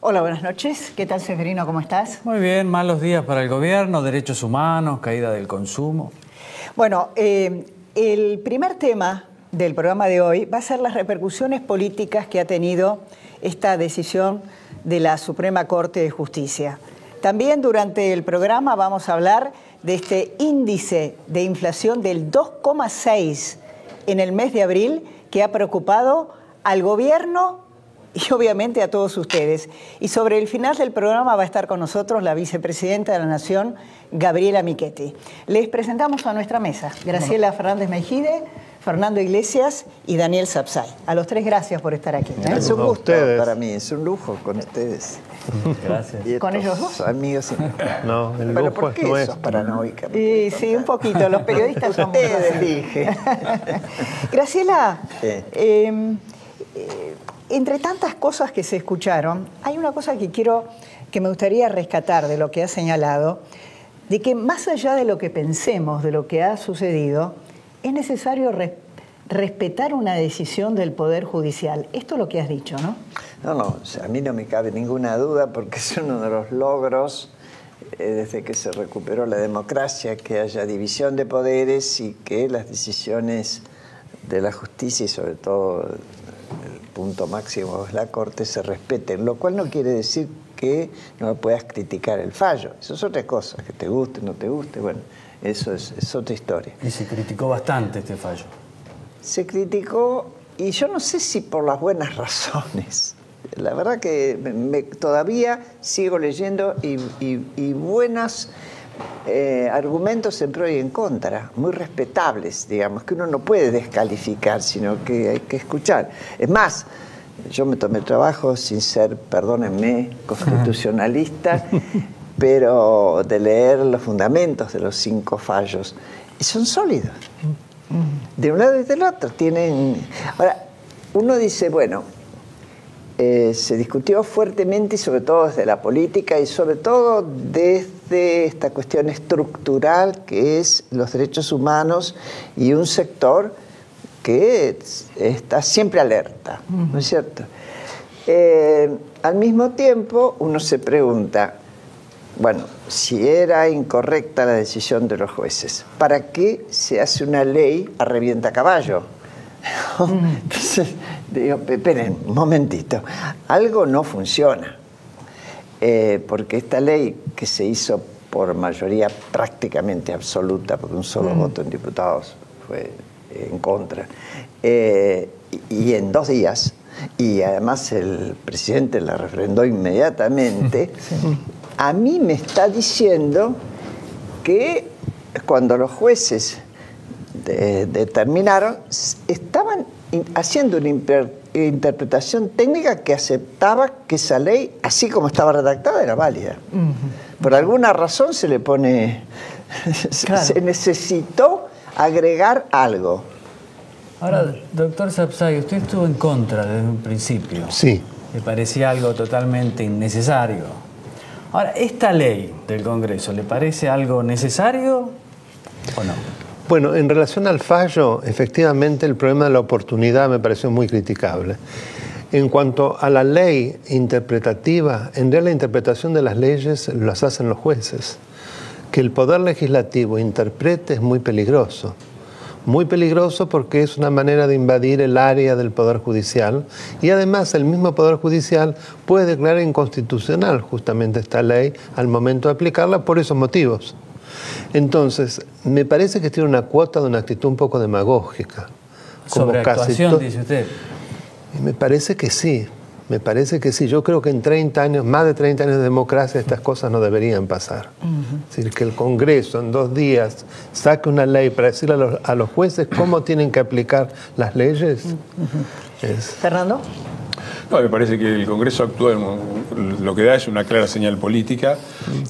Hola, buenas noches. ¿Qué tal, Severino? ¿Cómo estás? Muy bien, malos días para el gobierno, derechos humanos, caída del consumo. Bueno, el primer tema del programa de hoy va a ser las repercusiones políticas que ha tenido esta decisión de la Suprema Corte de Justicia. También durante el programa vamos a hablar de este índice de inflación del 2,6 en el mes de abril que ha preocupado al gobierno y obviamente a todos ustedes. Y sobre el final del programa va a estar con nosotros la vicepresidenta de la Nación, Gabriela Michetti. Les presentamos a nuestra mesa, Graciela Fernández Mejide, Fernando Iglesias y Daniel Sapsay. A los tres, gracias por estar aquí. Es un gusto para mí, es un lujo con ustedes. Gracias. ¿Con ellos dos? Amigos. No, el ¿Pero lujo por qué es sos nuestro. paranoica? Sí, un poquito. Los periodistas somos Ustedes, así. dije. Graciela, entre tantas cosas que se escucharon, hay una cosa que me gustaría rescatar de lo que ha señalado, de que más allá de lo que pensemos, de lo que ha sucedido, es necesario respetar una decisión del Poder Judicial. Esto es lo que has dicho, ¿no? No, o sea, a mí no me cabe ninguna duda porque es uno de los logros desde que se recuperó la democracia, que haya división de poderes y que las decisiones de la justicia y sobre todo el punto máximo es la Corte se respeten, lo cual no quiere decir que no puedas criticar el fallo. Eso es otra cosa, que te guste, no te guste, bueno, eso es otra historia. Y se criticó bastante este fallo. Se criticó, y yo no sé si por las buenas razones. La verdad que todavía sigo leyendo y buenos argumentos en pro y en contra, muy respetables, digamos, que uno no puede descalificar, sino que hay que escuchar. Es más, yo me tomé el trabajo sin ser, perdónenme, constitucionalista, pero de leer los fundamentos de los 5 fallos, y son sólidos. De un lado y del otro. Ahora, uno dice, bueno, se discutió fuertemente y sobre todo desde la política y sobre todo desde esta cuestión estructural que es los derechos humanos y un sector que está siempre alerta, ¿no es cierto? Al mismo tiempo, uno se pregunta, bueno, si era incorrecta la decisión de los jueces, ¿para qué se hace una ley a revientacaballo? Entonces, digo, esperen un momentito, algo no funciona, porque esta ley que se hizo por mayoría prácticamente absoluta, porque un solo voto en diputados fue en contra, y en 2 días, y además el presidente la refrendó inmediatamente, a mí me está diciendo que cuando los jueces determinaron, estaban haciendo una interpretación técnica que aceptaba que esa ley, así como estaba redactada, era válida. Por alguna razón se le pone... Claro. Se necesitó agregar algo. Ahora, doctor Sapsay, usted estuvo en contra desde un principio. Sí. Le parecía algo totalmente innecesario. Ahora, ¿esta ley del Congreso le parece algo necesario o no? Bueno, en relación al fallo, efectivamente el problema de la oportunidad me pareció muy criticable. En cuanto a la ley interpretativa, en realidad la interpretación de las leyes las hacen los jueces. Que el Poder Legislativo interprete es muy peligroso. Muy peligroso porque es una manera de invadir el área del Poder Judicial y además el mismo Poder Judicial puede declarar inconstitucional justamente esta ley al momento de aplicarla por esos motivos. Entonces, me parece que tiene una cuota de una actitud un poco demagógica. Sobre actuación, dice usted. Me parece que sí. Me parece que sí. Yo creo que en 30 años, más de 30 años de democracia, estas cosas no deberían pasar. Es decir, que el Congreso en 2 días saque una ley para decirle a los jueces cómo tienen que aplicar las leyes. Fernando. No, me parece que el Congreso actúa, lo que da es una clara señal política.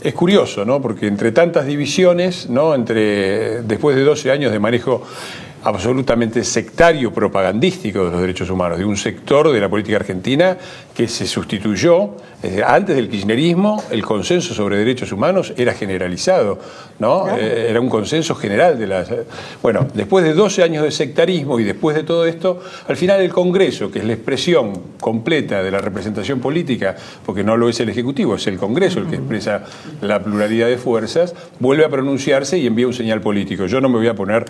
Es curioso, ¿no? Porque entre tantas divisiones, ¿no? Después de 12 años de manejo absolutamente sectario propagandístico de los derechos humanos, de un sector de la política argentina que se sustituyó. Antes del kirchnerismo, el consenso sobre derechos humanos era generalizado, ¿no? Era un consenso general de las... Bueno, después de 12 años de sectarismo y después de todo esto, al final el Congreso, que es la expresión completa de la representación política, porque no lo es el Ejecutivo, es el Congreso el que expresa la pluralidad de fuerzas, vuelve a pronunciarse y envía un señal político. Yo no me voy a poner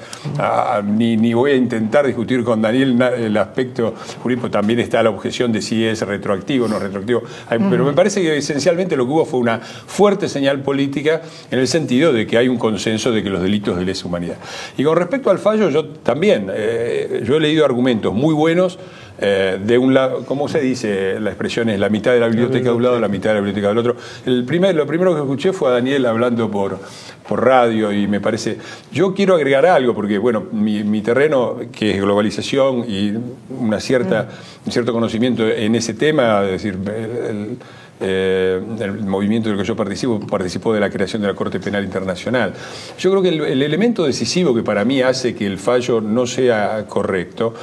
ni voy a intentar discutir con Daniel el aspecto jurídico. También está la objeción de si es retroactivo o no retroactivo. Pero me parece que esencialmente lo que hubo fue una fuerte señal política en el sentido de que hay un consenso de que los delitos de lesa humanidad. Y con respecto al fallo, yo también, yo he leído argumentos muy buenos. De un lado, ¿cómo se dice? La expresión es la mitad de la biblioteca de un lado, la mitad de la biblioteca del otro. Lo primero que escuché fue a Daniel hablando por radio y me parece... Yo quiero agregar algo porque, bueno, mi terreno, que es globalización y un cierto conocimiento en ese tema, es decir, el movimiento del que yo participó de la creación de la Corte Penal Internacional. Yo creo que el elemento decisivo que para mí hace que el fallo no sea correcto,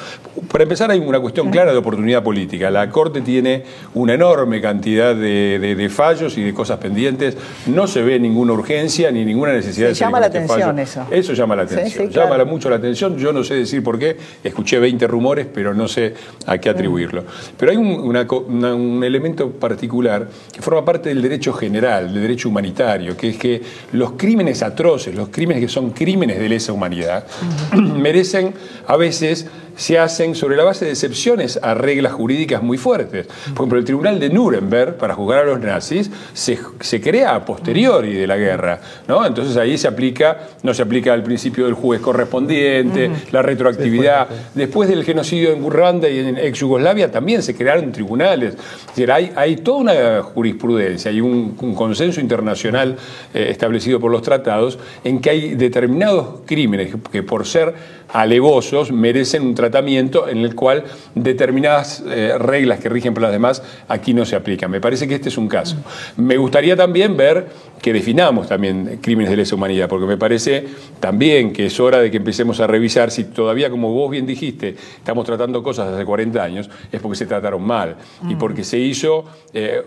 para empezar hay una cuestión clara de oportunidad política. La Corte tiene una enorme cantidad de fallos y de cosas pendientes, no se ve ninguna urgencia ni ninguna necesidad de salir llama la con este atención fallo. eso. Eso llama la atención, Sí, claro. llama mucho la atención, yo no sé decir por qué, escuché 20 rumores, pero no sé a qué atribuirlo. Pero hay un elemento particular que forma parte del derecho general, del derecho humanitario, que es que los crímenes atroces, los crímenes que son crímenes de lesa humanidad, merecen, a veces, se hacen sobre la base de excepciones a reglas jurídicas muy fuertes. Por ejemplo, el Tribunal de Nuremberg, para juzgar a los nazis, se crea a posteriori de la guerra, ¿no? Entonces ahí no se aplica el principio del juez correspondiente, la retroactividad. Después del genocidio en Ruanda y en ex Yugoslavia también se crearon tribunales. Es decir, hay toda una jurisprudencia, hay un consenso internacional establecido por los tratados en que hay determinados crímenes que por ser alevosos merecen un tratamiento en el cual determinadas reglas que rigen para las demás aquí no se aplican. Me parece que este es un caso. Me gustaría también ver que definamos también crímenes de lesa humanidad, porque me parece también que es hora de que empecemos a revisar si todavía, como vos bien dijiste, estamos tratando cosas hace 40 años, es porque se trataron mal y porque se hizo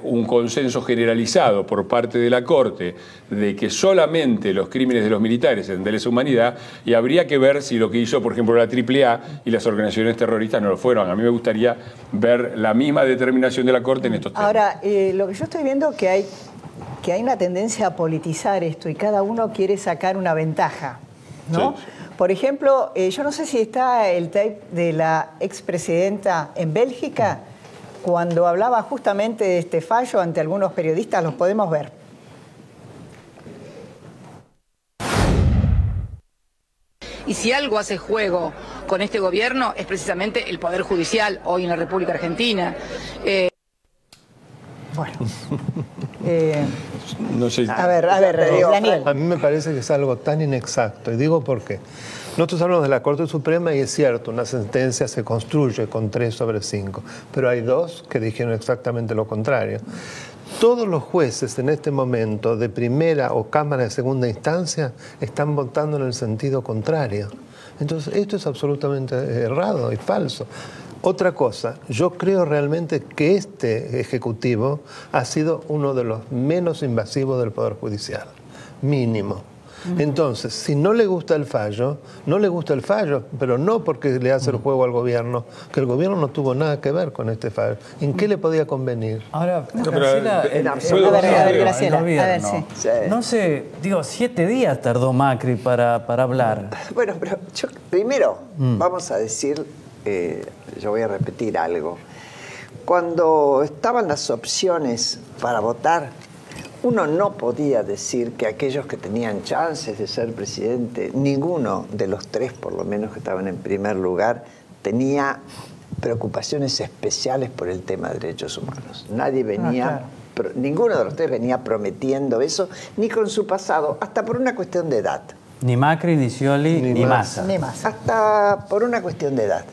un consenso generalizado por parte de la Corte de que solamente los crímenes de los militares eran de lesa humanidad y habría que ver si lo que hizo, por ejemplo, la AAA y las organizaciones terroristas no lo fueron. A mí me gustaría ver la misma determinación de la Corte en estos temas. Ahora, lo que yo estoy viendo que hay una tendencia a politizar esto y cada uno quiere sacar una ventaja, ¿no? Sí. Por ejemplo, yo no sé si está el tape de la expresidenta en Bélgica cuando hablaba justamente de este fallo ante algunos periodistas, los podemos ver. Y si algo hace juego con este gobierno es precisamente el Poder Judicial hoy en la República Argentina. Bueno, no sé. A ver, Daniel. A mí me parece que es algo tan inexacto, y digo por qué. Nosotros hablamos de la Corte Suprema y es cierto, una sentencia se construye con 3/5, pero hay dos que dijeron exactamente lo contrario. Todos los jueces en este momento de primera o Cámara de segunda instancia están votando en el sentido contrario. Entonces esto es absolutamente errado y falso. Otra cosa, yo creo realmente que este Ejecutivo ha sido uno de los menos invasivos del Poder Judicial, mínimo. Entonces, si no le gusta el fallo, no le gusta el fallo, pero no porque le hace el juego al gobierno, que el gobierno no tuvo nada que ver con este fallo. ¿En qué le podía convenir? Ahora, Graciela, no sé, digo, 7 días tardó Macri para hablar. Bueno, pero yo, primero vamos a decir, yo voy a repetir algo. Cuando estaban las opciones para votar, uno no podía decir que aquellos que tenían chances de ser presidente, ninguno de los tres, por lo menos, que estaban en primer lugar, tenía preocupaciones especiales por el tema de derechos humanos. Nadie venía, ninguno de los tres venía prometiendo eso, ni con su pasado, hasta por una cuestión de edad. Ni Macri, ni Scioli, ni Massa. Hasta por una cuestión de edad.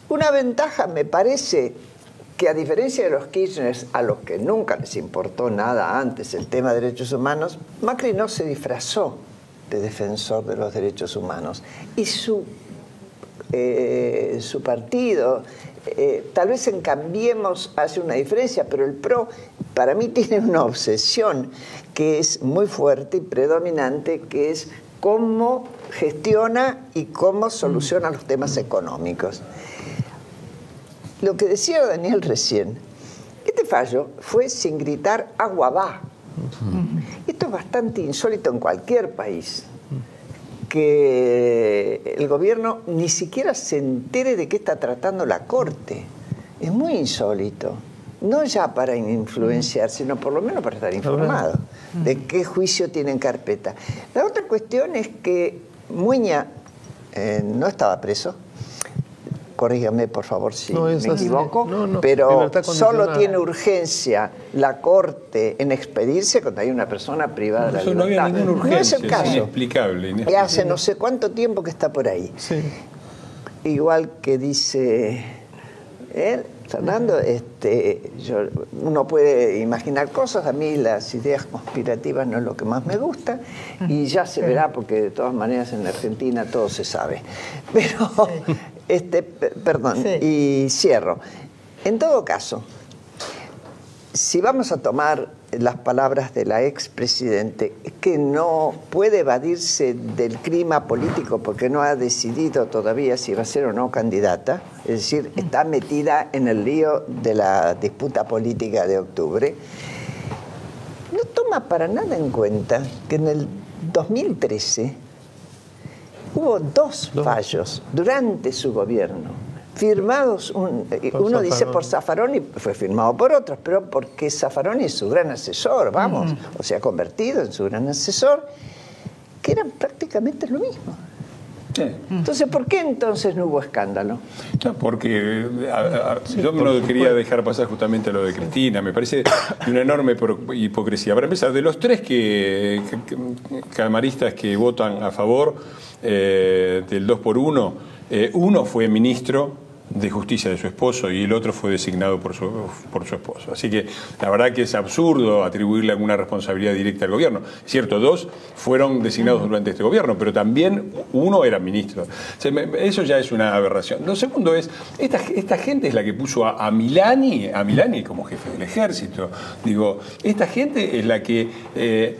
Una ventaja, me parece, que a diferencia de los Kirchners, a los que nunca les importó nada antes el tema de derechos humanos, Macri no se disfrazó fuerte defensor de los derechos humanos. Y su partido, tal vez en Cambiemos hace una diferencia, pero el PRO para mí tiene una obsesión que es muy fuerte y predominante, que es cómo gestiona y cómo soluciona los temas económicos. Lo que decía Daniel recién, este fallo fue sin gritar agua va. Esto es bastante insólito en cualquier país, que el gobierno ni siquiera se entere de qué está tratando la Corte. Es muy insólito. No ya para influenciar, sino por lo menos para estar informado de qué juicio tiene en carpeta. La otra cuestión es que Muña no estaba preso. Corrígame, por favor, si me equivoco, pero solo tiene urgencia la Corte en expedirse cuando hay una persona privada de la libertad. No había ninguna urgencia, no es el caso. Inexplicable. Y hace no sé cuánto tiempo que está por ahí. Sí. Igual que dice él, Fernando, uno puede imaginar cosas, a mí las ideas conspirativas no es lo que más me gusta, y ya se verá, porque de todas maneras en Argentina todo se sabe. Pero, perdón, y cierro. En todo caso, si vamos a tomar las palabras de la expresidente, que no puede evadirse del clima político porque no ha decidido todavía si va a ser o no candidata, es decir, está metida en el lío de la disputa política de octubre, no toma para nada en cuenta que en el 2013 hubo dos fallos durante su gobierno, firmados, uno dice por Zaffaroni, fue firmado por otros, pero porque Zaffaroni es su gran asesor, vamos, o se ha convertido en su gran asesor, que eran prácticamente lo mismo. Sí. Entonces, ¿por qué entonces no hubo escándalo? No, porque yo no quería dejar pasar justamente lo de Cristina. Me parece una enorme hipocresía. Para empezar, de los tres camaristas que votan a favor del 2 por 1, uno fue ministro de Justicia de su esposo y el otro fue designado por su esposo. Así que la verdad que es absurdo atribuirle alguna responsabilidad directa al gobierno. Es cierto, dos fueron designados durante este gobierno, pero también uno era ministro. O sea, eso ya es una aberración. Lo segundo es, esta gente es la que puso a Milani como jefe del ejército. Digo, esta gente es la que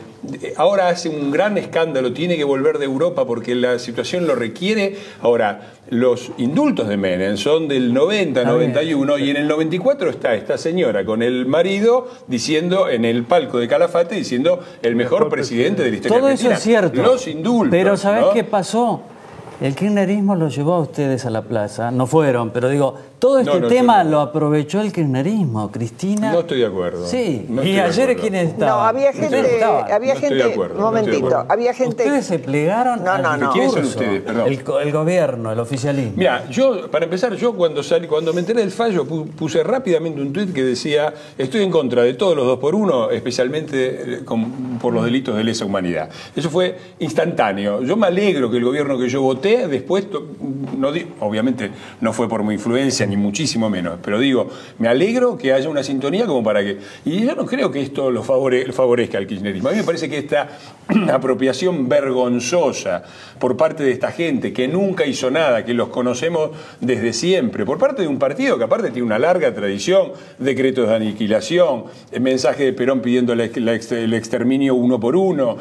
ahora hace un gran escándalo, tiene que volver de Europa porque la situación lo requiere. Ahora, los indultos de Menem son del 90, 91, y en el 94 está esta señora con el marido diciendo, en el palco de Calafate, diciendo el mejor presidente de la historia argentina. Todo eso es cierto. Los indultos. Pero ¿sabés qué pasó? El kirchnerismo los llevó a ustedes a la plaza, no fueron, pero digo, todo este tema lo aprovechó el kirchnerismo, Cristina. No estoy de acuerdo. Sí, y ayer ¿quiénes estaban? No, había gente, un momentito, había gente... Ustedes se plegaron al discurso. ¿Quiénes son ustedes? Perdón. El gobierno, el oficialismo. Mira, para empezar, cuando me enteré del fallo, puse rápidamente un tuit que decía, estoy en contra de todos los 2 por 1, especialmente por los delitos de lesa humanidad. Eso fue instantáneo. Yo me alegro que el gobierno que yo voté, después, obviamente no fue por mi influencia, ni muchísimo menos, pero digo, me alegro que haya una sintonía como para que... Y yo no creo que esto lo favorezca al kirchnerismo. A mí me parece que esta apropiación vergonzosa por parte de esta gente que nunca hizo nada, que los conocemos desde siempre, por parte de un partido que aparte tiene una larga tradición, decretos de aniquilación, mensaje de Perón pidiendo el exterminio 1 por 1,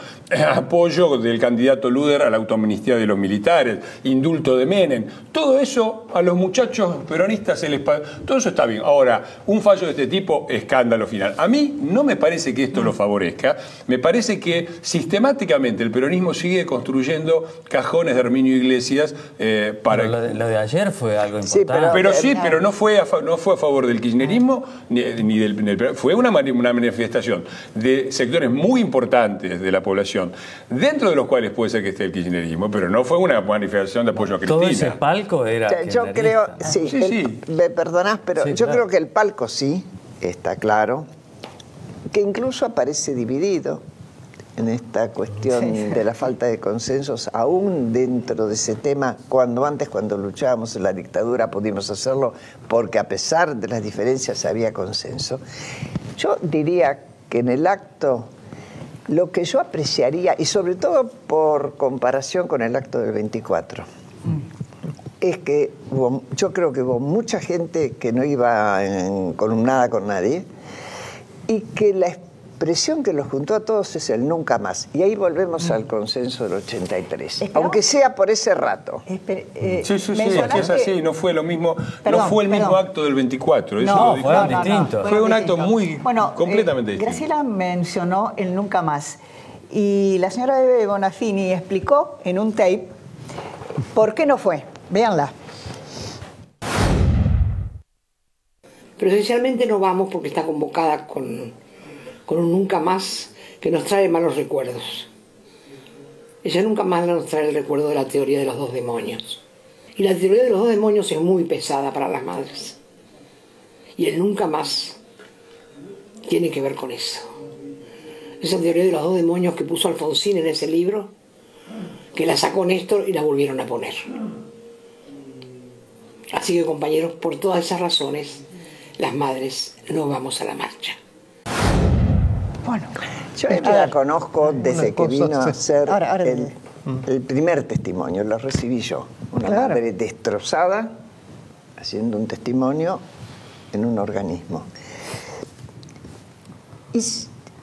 apoyo del candidato Luder a la autoamnistía de los militares, indulto de Menem, todo eso a los muchachos peronistas todo eso está bien. Ahora, un fallo de este tipo, escándalo final. A mí no me parece que esto lo favorezca, me parece que sistemáticamente el peronismo sigue construyendo cajones de Herminio Iglesias para... Pero lo de ayer fue algo importante. Pero no fue a favor del kirchnerismo ni del fue una manifestación de sectores muy importantes de la población, dentro de los cuales puede ser que esté el kirchnerismo, pero no fue una manifestación de apoyo a Cristina. Todo ese palco era... Yo creo, me perdonás, pero yo creo que el palco sí, está claro, que incluso aparece dividido en esta cuestión de la falta de consensos, aún dentro de ese tema, cuando luchábamos en la dictadura pudimos hacerlo porque a pesar de las diferencias había consenso. Yo diría que en el acto Lo que yo apreciaría, y sobre todo por comparación con el acto del 24, es que yo creo que hubo mucha gente que no iba columnada con nadie y que la expresión que los juntó a todos es el nunca más. Y ahí volvemos al consenso del 83, aunque sea por ese rato. Sí, es así, no fue lo mismo, no fue el mismo acto del 24. Eso no, fueron distintos. Fue un acto muy completamente distinto. Graciela mencionó el nunca más. Y la señora Eve Bonafini explicó en un tape por qué no fue. Véanla. Pero esencialmente no vamos porque está convocada con un nunca más que nos trae malos recuerdos. Ella nunca más nos trae el recuerdo de la teoría de los dos demonios. Y la teoría de los dos demonios es muy pesada para las madres. Y el nunca más tiene que ver con eso. Esa teoría de los dos demonios que puso Alfonsín en ese libro, que la sacó Néstor y la volvieron a poner. Así que, compañeros, por todas esas razones, las madres no vamos a la marcha. Bueno, yo la conozco desde que vino a hacer el primer testimonio, lo recibí yo. Una madre destrozada, haciendo un testimonio en un organismo. Y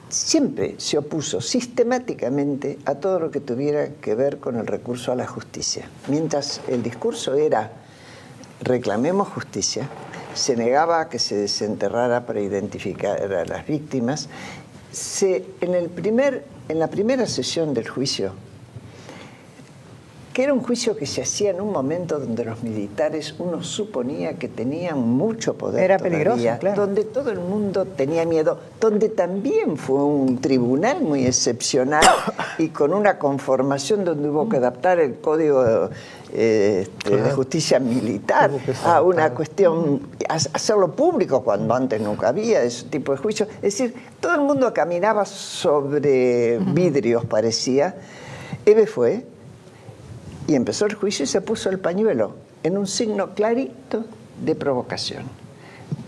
siempre se opuso sistemáticamente a todo lo que tuviera que ver con el recurso a la justicia. Mientras el discurso era reclamemos justicia, se negaba a que se desenterrara para identificar a las víctimas. En la primera sesión del juicio, que era un juicio que se hacía en un momento donde los militares, uno suponía que tenían mucho poder, era peligroso, claro, donde todo el mundo tenía miedo, donde también fue un tribunal muy excepcional y con una conformación donde hubo que adaptar el código de justicia militar a una cuestión, hacerlo público cuando antes nunca había ese tipo de juicio. Es decir, todo el mundo caminaba sobre vidrios, parecía. Eve fue y empezó el juicio y se puso el pañuelo en un signo clarito de provocación.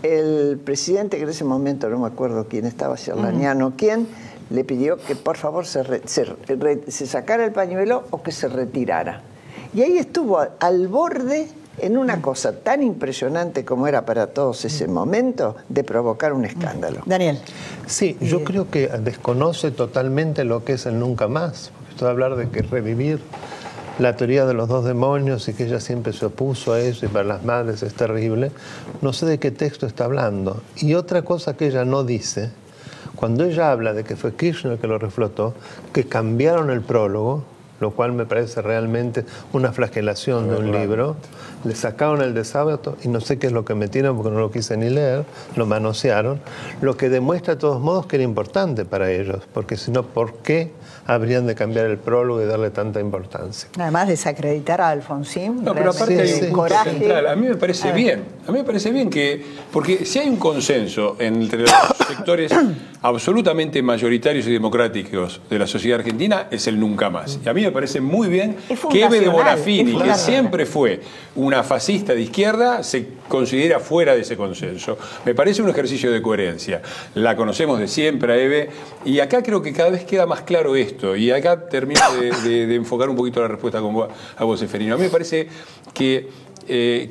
El presidente, que en ese momento no me acuerdo quién estaba, si Arlaniano, quién, le pidió que por favor se sacara el pañuelo o que se retirara. Y ahí estuvo al borde, en una cosa tan impresionante como era para todos ese momento, de provocar un escándalo. Daniel. Sí, yo creo que desconoce totalmente lo que es el nunca más. Esto de hablar de que revivir la teoría de los dos demonios y que ella siempre se opuso a eso y para las madres es terrible, no sé de qué texto está hablando. Y otra cosa que ella no dice, cuando ella habla de que fue Kirchner que lo reflotó, que cambiaron el prólogo, lo cual me parece realmente una flagelación de un libro, le sacaron el de sábado y no sé qué es lo que metieron porque no lo quise ni leer, lo manosearon, lo que demuestra de todos modos que era importante para ellos, porque si no, ¿por qué habrían de cambiar el prólogo y darle tanta importancia? Además, desacreditar a Alfonsín. No, pero aparte hay un punto central. A mí me parece bien. A mí me parece bien que... Porque si hay un consenso entre los sectores absolutamente mayoritarios y democráticos de la sociedad argentina, es el nunca más. Y a mí me parece muy bien que Eve de Bonafini, que siempre fue una fascista de izquierda, se considera fuera de ese consenso. Me parece un ejercicio de coherencia. La conocemos de siempre a Eve, y acá creo que cada vez queda más claro esto. Y acá termino de enfocar un poquito la respuesta a vos, Seferino. A mí me parece que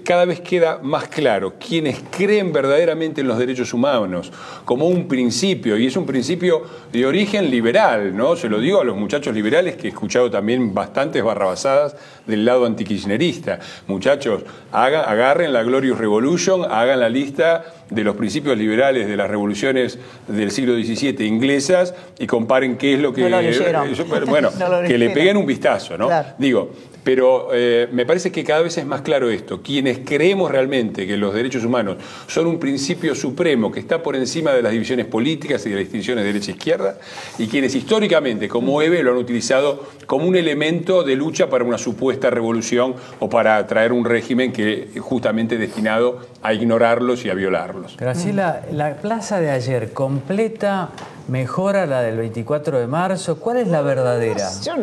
cada vez queda más claro quienes creen verdaderamente en los derechos humanos como un principio, y es un principio de origen liberal, ¿no? Se lo digo a los muchachos liberales, que he escuchado también bastantes barrabasadas del lado antikirchnerista. Muchachos, agarren la Glorious Revolution, hagan la lista de los principios liberales de las revoluciones del siglo XVII inglesas y comparen qué es lo que... No lo leyeron. Bueno, no que le peguen un vistazo, ¿no? Claro. Digo, pero me parece que cada vez es más claro esto. Quienes creemos realmente que los derechos humanos son un principio supremo que está por encima de las divisiones políticas y de las distinciones de derecha e izquierda, y quienes históricamente, como Eve, lo han utilizado como un elemento de lucha para una supuesta revolución o para traer un régimen que justamente es destinado a ignorarlos y a violarlos. Graciela, la plaza de ayer, ¿completa, mejora la del 24 de marzo? ¿Cuál es la verdadera? Yo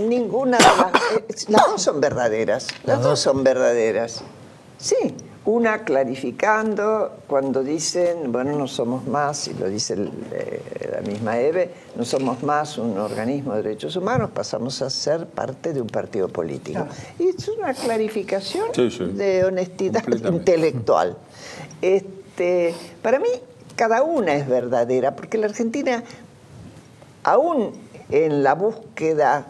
ninguna de las dos son verdaderas. Las dos son verdaderas. Sí, Una clarificando cuando dicen, bueno, no somos más, y lo dice la misma Eve, no somos más un organismo de derechos humanos, pasamos a ser parte de un partido político. Y es una clarificación de honestidad intelectual. Para mí, cada una es verdadera, porque la Argentina, aún en la búsqueda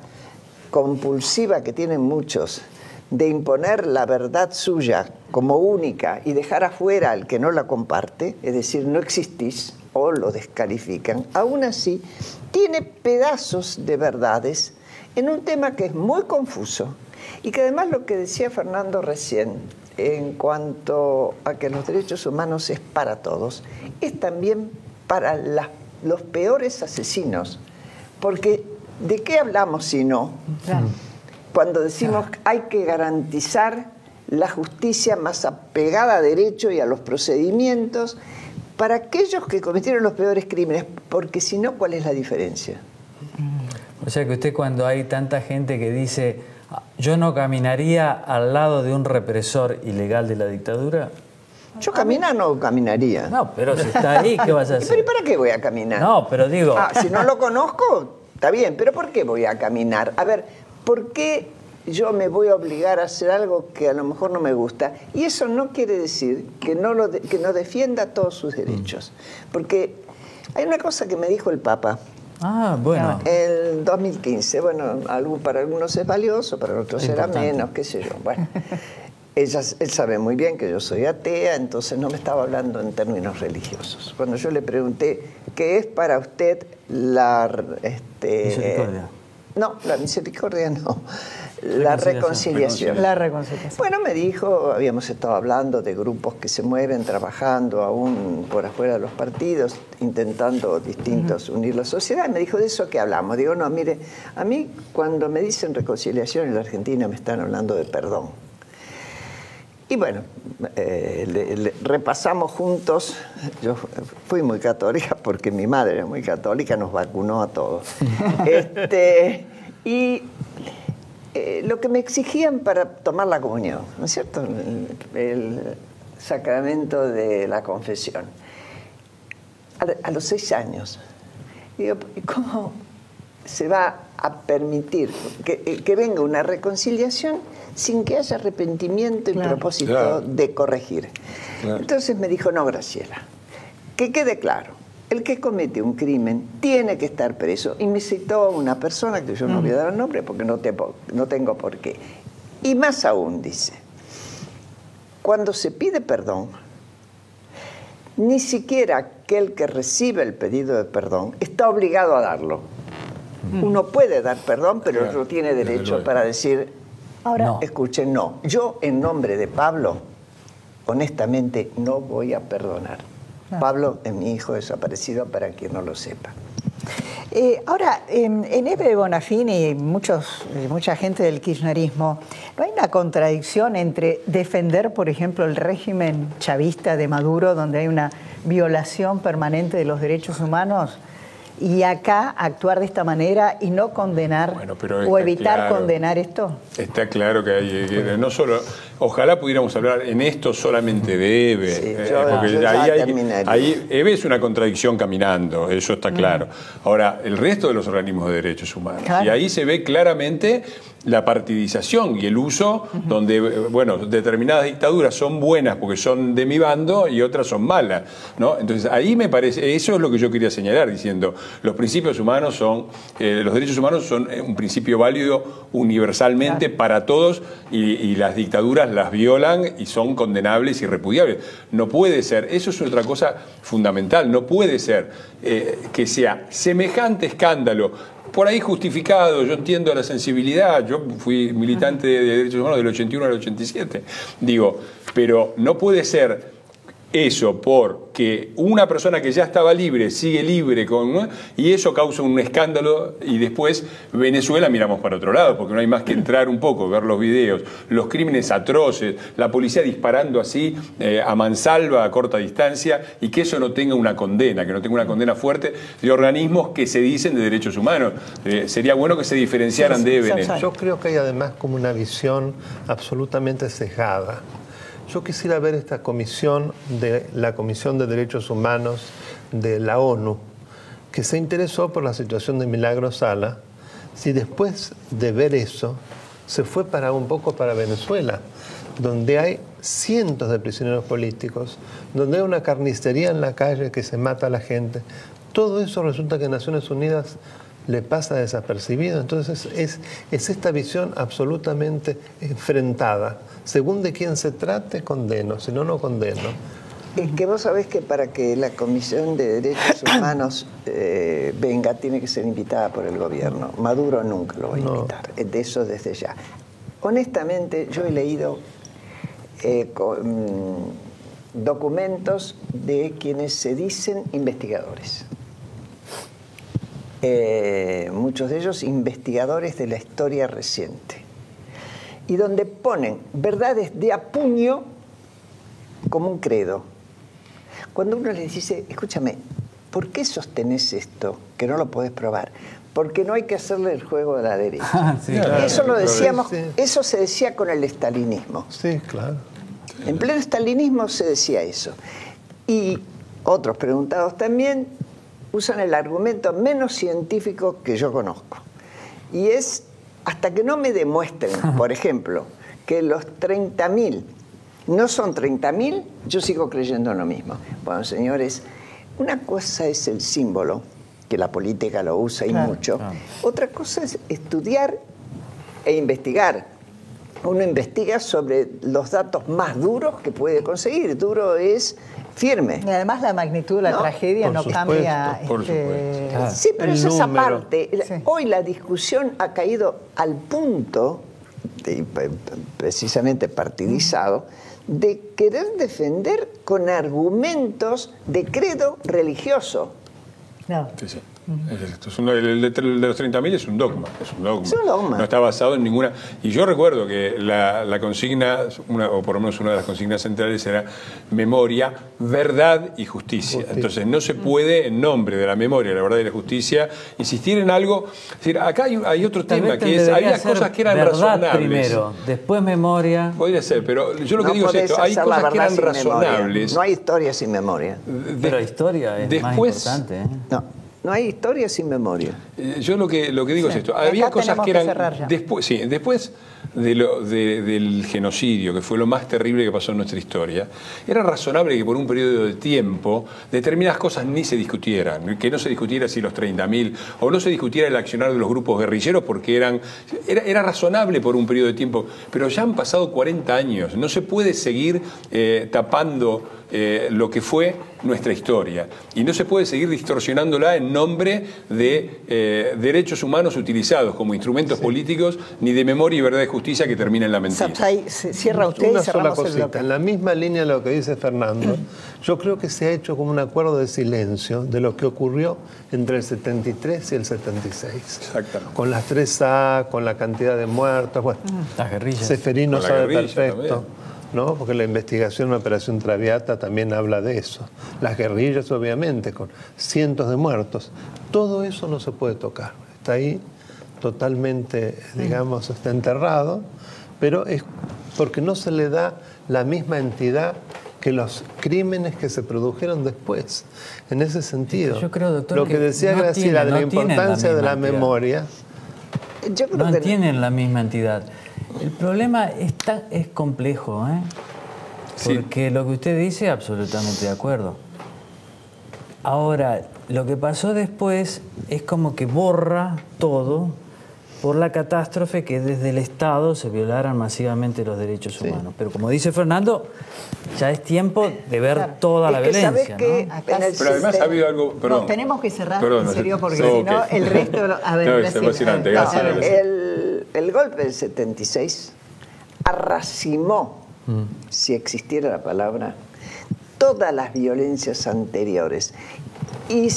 compulsiva que tienen muchos, de imponer la verdad suya como única y dejar afuera al que no la comparte, es decir, no existís o lo descalifican, aún así tiene pedazos de verdades en un tema que es muy confuso y que además lo que decía Fernando recién en cuanto a que los derechos humanos es para todos, es también para los peores asesinos, porque ¿de qué hablamos si no? Cuando decimos hay que garantizar la justicia más apegada a derecho y a los procedimientos para aquellos que cometieron los peores crímenes, porque si no, ¿cuál es la diferencia? O sea que usted, cuando hay tanta gente que dice yo no caminaría al lado de un represor ilegal de la dictadura. Yo caminar no caminaría. No, pero si está ahí, ¿qué vas a hacer? ¿Pero para qué voy a caminar? No, pero digo... si no lo conozco, está bien, pero ¿por qué voy a caminar? A ver, ¿por qué yo me voy a obligar a hacer algo que a lo mejor no me gusta? Y eso no quiere decir que no defienda todos sus derechos. Porque hay una cosa que me dijo el Papa. Bueno. En 2015. Bueno, para algunos es valioso, para otros será menos, qué sé yo. Bueno, él sabe muy bien que yo soy atea, entonces no me estaba hablando en términos religiosos. Cuando yo le pregunté, ¿qué es para usted la... misericordia? No, la misericordia no. La reconciliación. La reconciliación. Bueno, me dijo, habíamos estado hablando de grupos que se mueven, trabajando aún por afuera de los partidos, intentando distintos unir la sociedad. Me dijo, ¿de eso qué hablamos? Digo, no, mire, a mí cuando me dicen reconciliación en la Argentina me están hablando de perdón. Y bueno, repasamos juntos. Yo fui muy católica porque mi madre era muy católica, nos vacunó a todos. Y lo que me exigían para tomar la comunión, ¿no es cierto? El sacramento de la confesión. A los 6 años. Digo, ¿cómo se va a permitir que venga una reconciliación sin que haya arrepentimiento y propósito de corregir? Entonces me dijo, no, Graciela, que quede claro, el que comete un crimen tiene que estar preso. Y me citó a una persona que yo no voy a dar el nombre porque no tengo por qué. Y más aún, dice, cuando se pide perdón, ni siquiera aquel que recibe el pedido de perdón está obligado a darlo. Uno puede dar perdón, pero otro tiene derecho para decir, ahora, escuchen, no. Yo, en nombre de Pablo, honestamente, no voy a perdonar. Pablo es mi hijo desaparecido, para quien no lo sepa. Ahora, en Eve Bonafini y mucha gente del kirchnerismo, ¿no hay una contradicción entre defender, por ejemplo, el régimen chavista de Maduro, donde hay una violación permanente de los derechos humanos, y acá actuar de esta manera y no condenar o evitar condenar esto? Está claro que hay, no solo, ojalá pudiéramos hablar en esto solamente de Eve, sí, porque ahí Eve es una contradicción caminando, eso está claro. Ahora, el resto de los organismos de derechos humanos, y ahí se ve claramente la partidización y el uso donde, bueno, determinadas dictaduras son buenas porque son de mi bando y otras son malas, ¿no? Entonces ahí me parece, eso es lo que yo quería señalar, diciendo, los principios humanos son, los derechos humanos son un principio válido universalmente para todos y las dictaduras las violan y son condenables y repudiables. No puede ser, eso es otra cosa fundamental, no puede ser que sea semejante escándalo, por ahí justificado, yo entiendo la sensibilidad, yo fui militante de derechos humanos del 81 al 87, digo, pero no puede ser eso porque una persona que ya estaba libre sigue libre y eso causa un escándalo y después Venezuela miramos para otro lado porque no hay más que entrar un poco, ver los videos, los crímenes atroces, la policía disparando así a mansalva, a corta distancia y que eso no tenga una condena, que no tenga una condena fuerte de organismos que se dicen de derechos humanos. Sería bueno que se diferenciaran de Venezuela. Yo creo que hay además como una visión absolutamente sesgada. Yo quisiera ver esta comisión de la Comisión de Derechos Humanos de la ONU, que se interesó por la situación de Milagro Sala, si después de ver eso se fue un poco para Venezuela, donde hay cientos de prisioneros políticos, donde hay una carnicería en la calle que se mata a la gente. Todo eso resulta que Naciones Unidas le pasa desapercibido. Entonces es esta visión absolutamente enfrentada. Según de quién se trate, condeno, si no, no condeno. Es que vos sabés que para que la Comisión de Derechos Humanos venga, tiene que ser invitada por el gobierno. Maduro nunca lo va a invitar, de eso desde ya. Honestamente, yo he leído documentos de quienes se dicen investigadores. Muchos de ellos investigadores de la historia reciente. Y donde ponen verdades de a puño como un credo. Cuando uno les dice, escúchame, ¿por qué sostenés esto que no lo podés probar? Porque no hay que hacerle el juego de la derecha. Sí, claro. Eso lo decíamos, Sí. eso se decía con el estalinismo. Sí, claro. En pleno estalinismo se decía eso. Y otros preguntados también usan el argumento menos científico que yo conozco. Y es, hasta que no me demuestren, por ejemplo, que los 30.000 no son 30.000, yo sigo creyendo en lo mismo. Bueno, señores, una cosa es el símbolo, que la política lo usa y mucho. Claro. Otra cosa es estudiar e investigar. Uno investiga sobre los datos más duros que puede conseguir. Duro es firme. Y además la magnitud de la tragedia no cambia. Por supuesto. Claro. Sí, pero eso es aparte. Sí. Hoy la discusión ha caído al punto, precisamente partidizado, de querer defender con argumentos de credo religioso. No. Sí, sí. El de los 30.000 es un dogma. Es un dogma. Es un dogma. No está basado en ninguna. Y yo recuerdo que la consigna, o por lo menos una de las consignas centrales era memoria, verdad y justicia. Entonces no se puede, en nombre de la memoria, la verdad y la justicia, insistir en algo. Es decir, acá hay otro tema, que es, había cosas que eran razonables. Primero, después memoria. Podría ser, pero yo lo que digo es esto: hay cosas que eran razonables. No hay historia sin memoria. Pero la historia es más importante. No hay historia sin memoria. Yo lo que digo es esto. Había cosas que eran después del genocidio, que fue lo más terrible que pasó en nuestra historia, era razonable que por un periodo de tiempo determinadas cosas ni se discutieran, que no se discutiera si los 30.000 o no se discutiera el accionar de los grupos guerrilleros, porque era razonable por un periodo de tiempo, pero ya han pasado 40 años. No se puede seguir tapando lo que fue nuestra historia, y no se puede seguir distorsionándola en nombre de derechos humanos utilizados como instrumentos políticos, ni de memoria y verdad y justicia que termina en la mentira. Cierra usted una y cerramos sola el bloque. cosita. En la misma línea de lo que dice Fernando, yo creo que se ha hecho como un acuerdo de silencio de lo que ocurrió entre el 73 y el 76. Exactamente. Con las 3A, con la cantidad de muertos. Bueno, las guerrillas. Seferino Con la sabe guerrilla perfecto. también. ¿No? Porque la investigación de la Operación Traviata también habla de eso. Las guerrillas, obviamente, con cientos de muertos. Todo eso no se puede tocar. Está ahí totalmente, digamos, está enterrado, pero es porque no se le da la misma entidad que los crímenes que se produjeron después. En ese sentido, yo creo, doctor, lo que decía Graciela de la importancia de la memoria. Yo creo no que tienen la misma entidad. El problema es complejo, porque lo que usted dice, absolutamente de acuerdo. Ahora, lo que pasó después es como que borra todo por la catástrofe que desde el Estado se violaran masivamente los derechos humanos. Pero como dice Fernando, ya es tiempo de ver toda la violencia. Pero además ha habido algo... Perdón. No, tenemos que cerrar, en serio, porque si no, el resto... El golpe del 76 arracimó, si existiera la palabra, todas las violencias anteriores. Y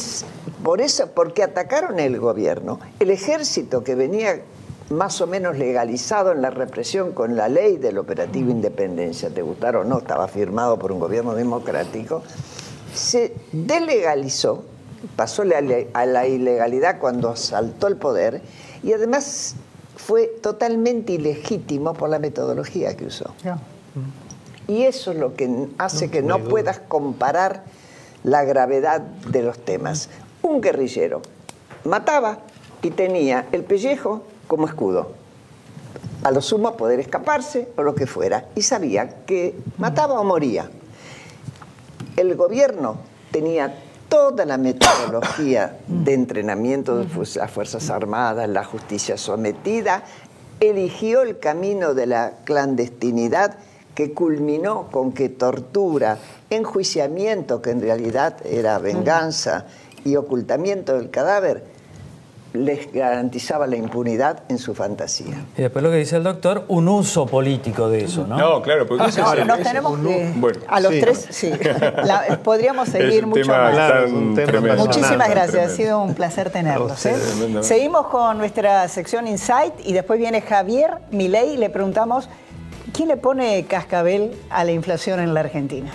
por eso, porque atacaron el gobierno, el ejército que venía más o menos legalizado en la represión con la ley del operativo Independencia, te gustara o no, estaba firmado por un gobierno democrático, se delegalizó, pasó a la ilegalidad cuando asaltó el poder, y además fue totalmente ilegítimo por la metodología que usó. Y eso es lo que hace que no puedas comparar la gravedad de los temas. Un guerrillero mataba y tenía el pellejo como escudo. A lo sumo poder escaparse o lo que fuera. Y sabía que mataba o moría. El gobierno tenía toda la metodología de entrenamiento de las Fuerzas Armadas, la justicia sometida, eligió el camino de la clandestinidad que culminó con que tortura, enjuiciamiento, que en realidad era venganza, y ocultamiento del cadáver, les garantizaba la impunidad en su fantasía. Y después lo que dice el doctor, un uso político de eso, ¿no? No, claro, porque Nos tenemos que, bueno, a los tres, sí. Podríamos seguir mucho más. Claro, es un tema tremendo. Muchísimas gracias, Tremendo. ha sido un placer tenerlos. Tremendo. Seguimos con nuestra sección Insight y después viene Javier Milei y le preguntamos, ¿quién le pone cascabel a la inflación en la Argentina?